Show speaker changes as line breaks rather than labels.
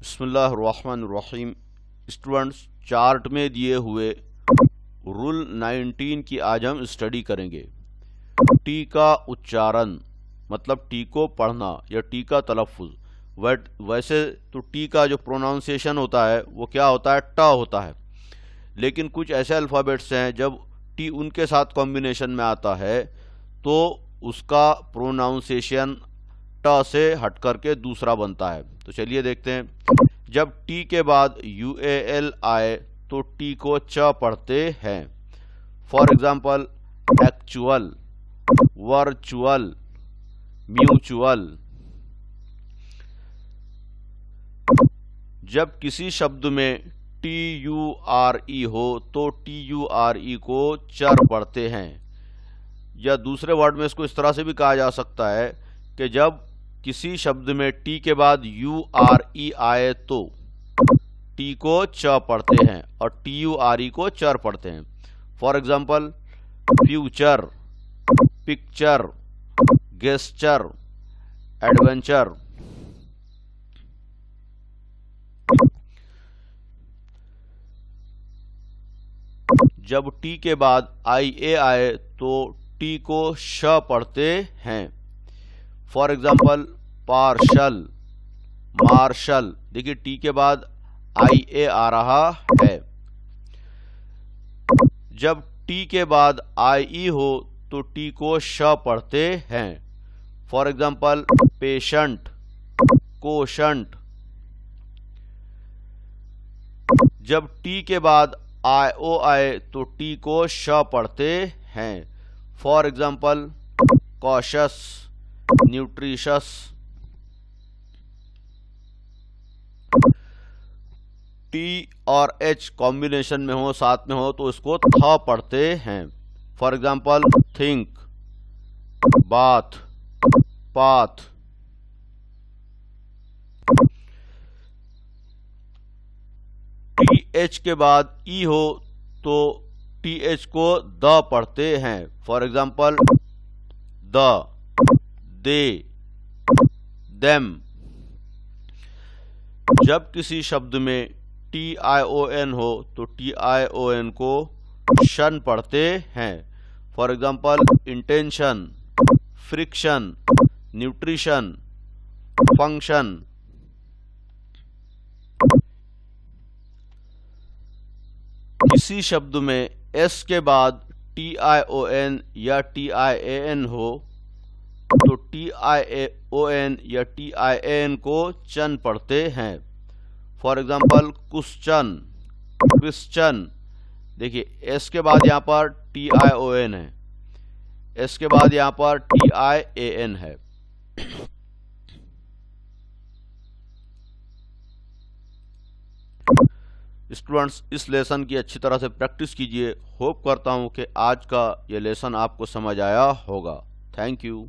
बिस्मिल्लाहिर्रहमानिर्रहीम। Students, chart में दिए हुए रूल 19 की आज हम स्टडी करेंगे। टी का उच्चारण मतलब टी को पढ़ना या टी का तलफ़ुज़। वैसे तो टी का जो प्रोनाउंसिएशन होता है वो क्या होता है, ट होता है। लेकिन कुछ ऐसे अल्फ़ाबेट्स हैं जब टी उनके साथ कॉम्बिनेशन में आता है तो उसका प्रोनाउंसिएशन ट से हट करके दूसरा बनता है। तो चलिए देखते हैं। जब टी के बाद UAL आए तो टी को च पढ़ते हैं। For example, actual, virtual, mutual. जब किसी शब्द में TURE हो तो TURE को चर पढ़ते हैं। या दूसरे वर्ड में इसको इस तरह से भी कहा जा सकता है कि जब किसी शब्द में टी के बाद URE आए तो टी को च पढ़ते हैं और TURE को चर पढ़ते हैं। For example, future, picture, gesture, adventure. जब टी के बाद IA आए तो टी को श पढ़ते हैं। For example, partial, marshal. देखिए टी के बाद IA आ रहा है। जब टी के बाद IE हो तो टी को श पढ़ते हैं। For example, patient, quotient. जब टी के बाद IO आए तो टी को श पढ़ते हैं। For example, cautious, nutritious. T और H कॉम्बिनेशन में हो, साथ में हो, तो इसको थ पढ़ते हैं। For example, think, bath, path. TH के बाद E हो तो TH को द पढ़ते हैं। For example, the, they, them. जब किसी शब्द में TION हो तो TION को शन पढ़ते हैं। For example, intention, friction, nutrition, function. किसी शब्द में S के बाद TION या TIAN हो तो TION या TIAN को चन पढ़ते हैं। For example, question, Christian. देखिए S के बाद यहाँ पर TION है, S के बाद यहाँ पर TIAN है। स्टूडेंट्स, इस लेसन की अच्छी तरह से प्रैक्टिस कीजिए। होप करता हूँ कि आज का ये लेसन आपको समझ आया होगा। Thank you.